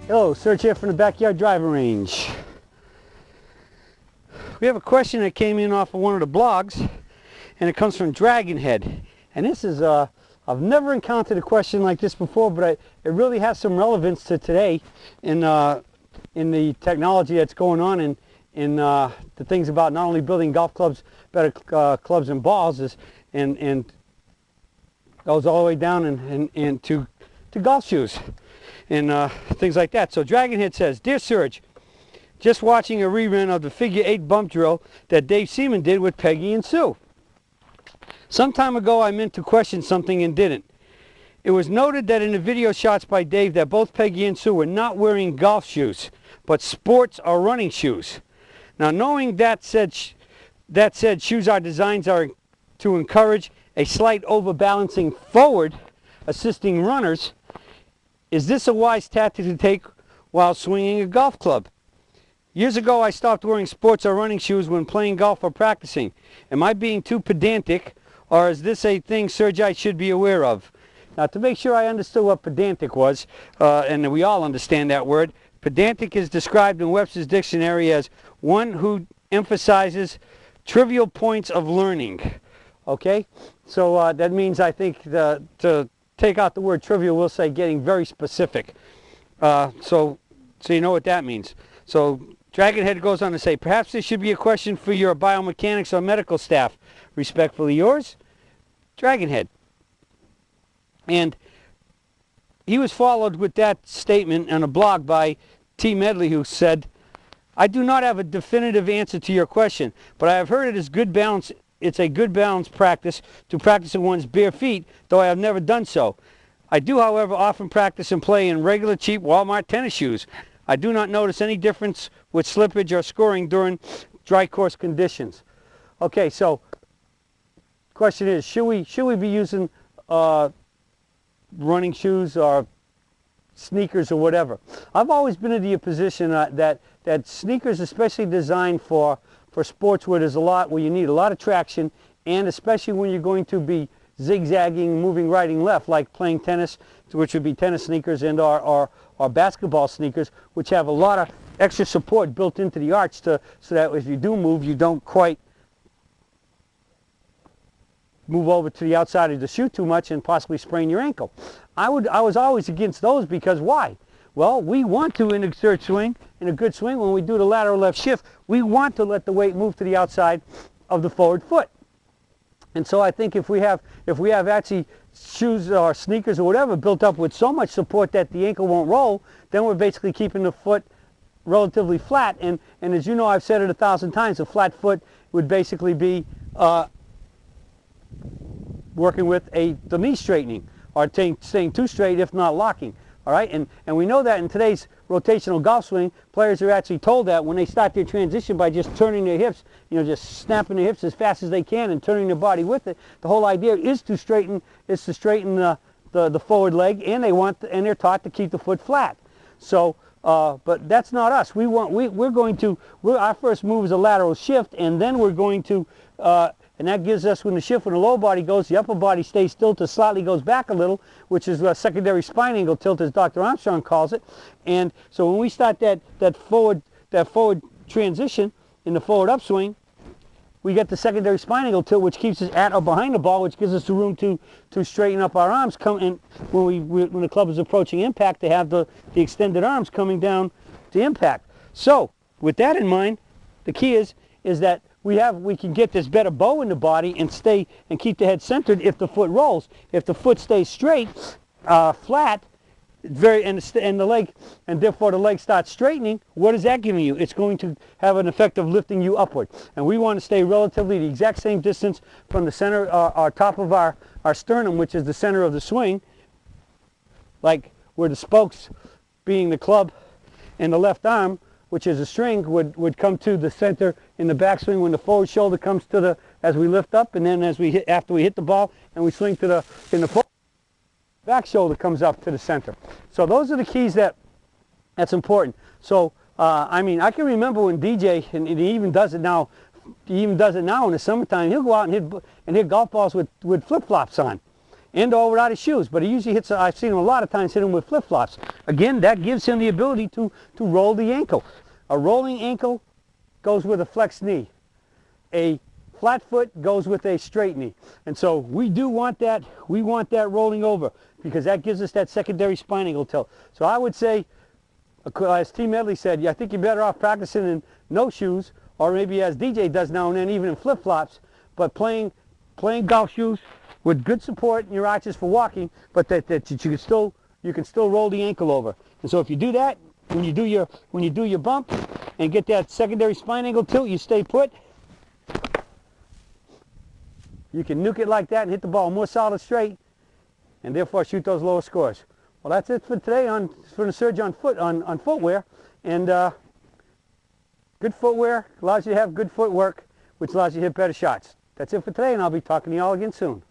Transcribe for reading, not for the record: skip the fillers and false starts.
Hello, Serge here from the Backyard Driving Range. We have a question that came in off of one of the blogs, and it comes from Dragonhead. And this is, I've never encountered a question like this before, but it really has some relevance to today in the technology that's going on in the things about not only building golf clubs, better clubs and balls, and goes all the way down and to golf shoes and things like that. So Dragonhead says, "Dear Serge, just watching a rerun of the figure 8 bump drill that Dave Seaman did with Peggy and Sue. Some time ago I meant to question something and didn't. It was noted that in the video shots by Dave that both Peggy and Sue were not wearing golf shoes, but sports or running shoes. Now, knowing that said shoes are designed to encourage a slight overbalancing forward, assisting runners, is this a wise tactic to take while swinging a golf club? Years ago I stopped wearing sports or running shoes when playing golf or practicing. Am I being too pedantic, or is this a thing Serge I should be aware of?" Now, to make sure I understood what pedantic was, and we all understand that word, pedantic is described in Webster's dictionary as one who emphasizes trivial points of learning. Okay? So that means, I think, to take out the word trivial, we'll say getting very specific. So you know what that means. So Dragonhead goes on to say, "Perhaps this should be a question for your biomechanics or medical staff. Respectfully yours, Dragonhead." And he was followed with that statement on a blog by T. Medley, who said, "I do not have a definitive answer to your question, but I have heard it is good balance. It's a good balance practice to practice in one's bare feet, though I have never done so. I do, however, often practice and play in regular cheap Walmart tennis shoes. I do not notice any difference with slippage or scoring during dry course conditions." Okay, so question is, should we be using running shoes or sneakers or whatever? I've always been in the position that sneakers, especially designed for sports where there's where you need a lot of traction, and especially when you're going to be zigzagging, moving right and left, like playing tennis, which would be tennis sneakers, and or basketball sneakers, which have a lot of extra support built into the arch so that if you do move, you don't quite move over to the outside of the shoe too much and possibly sprain your ankle. I was always against those, because why? Well, we want to, in a good swing, when we do the lateral left shift, we want to let the weight move to the outside of the forward foot. And so I think if we have actually shoes or sneakers or whatever built up with so much support that the ankle won't roll, then we're basically keeping the foot relatively flat. And as you know, I've said it 1,000 times, a flat foot would basically be working with the knee straightening, or staying too straight, if not locking. All right, and we know that in today's rotational golf swing, players are actually told that when they start their transition by just turning their hips, just snapping their hips as fast as they can and turning their body with it. The whole idea is to straighten the forward leg, and they're taught to keep the foot flat. So, but that's not us. Our first move is a lateral shift, and then we're going to. And that gives us, when the low body goes, the upper body stays tilted, slightly goes back a little, which is a secondary spine angle tilt, as Dr. Armstrong calls it. And so when we start that forward transition in the forward upswing, we get the secondary spine angle tilt, which keeps us at or behind the ball, which gives us the room to straighten up our arms. When the club is approaching impact, to have the extended arms coming down to impact. So with that in mind, the key is that we can get this better bow in the body and keep the head centered if the foot rolls. If the foot stays straight, flat, and the leg, and therefore the leg starts straightening, what is that giving you? It's going to have an effect of lifting you upward. And we want to stay relatively the exact same distance from the center, our top of our sternum, which is the center of the swing, like where the spokes, being the club, and the left arm, which is a string, would come to the center in the backswing when the forward shoulder comes to as we lift up, and then after we hit the ball and we swing in the forward, back shoulder comes up to the center. So those are the keys that's important. So I mean, I can remember when DJ, and he even does it now. He even does it now in the summertime. He'll go out and hit golf balls with flip-flops on. and or without his shoes. But he usually hits, I've seen him a lot of times hit him with flip-flops. Again, that gives him the ability to roll the ankle. A rolling ankle goes with a flexed knee. A flat foot goes with a straight knee. And so we do want that, we want that rolling over, because that gives us that secondary spine angle tilt. So I would say, as T. Medley said, I think you're better off practicing in no shoes, or maybe as DJ does now and then, even in flip-flops, but playing golf shoes with good support in your arches for walking, but that you can still roll the ankle over. And so if you do that, when you do your bump and get that secondary spine angle tilt, you stay put. You can nuke it like that and hit the ball more solid straight, and therefore shoot those lower scores. Well, that's it for today for the Surge on footwear. And good footwear allows you to have good footwork, which allows you to hit better shots. That's it for today, and I'll be talking to you all again soon.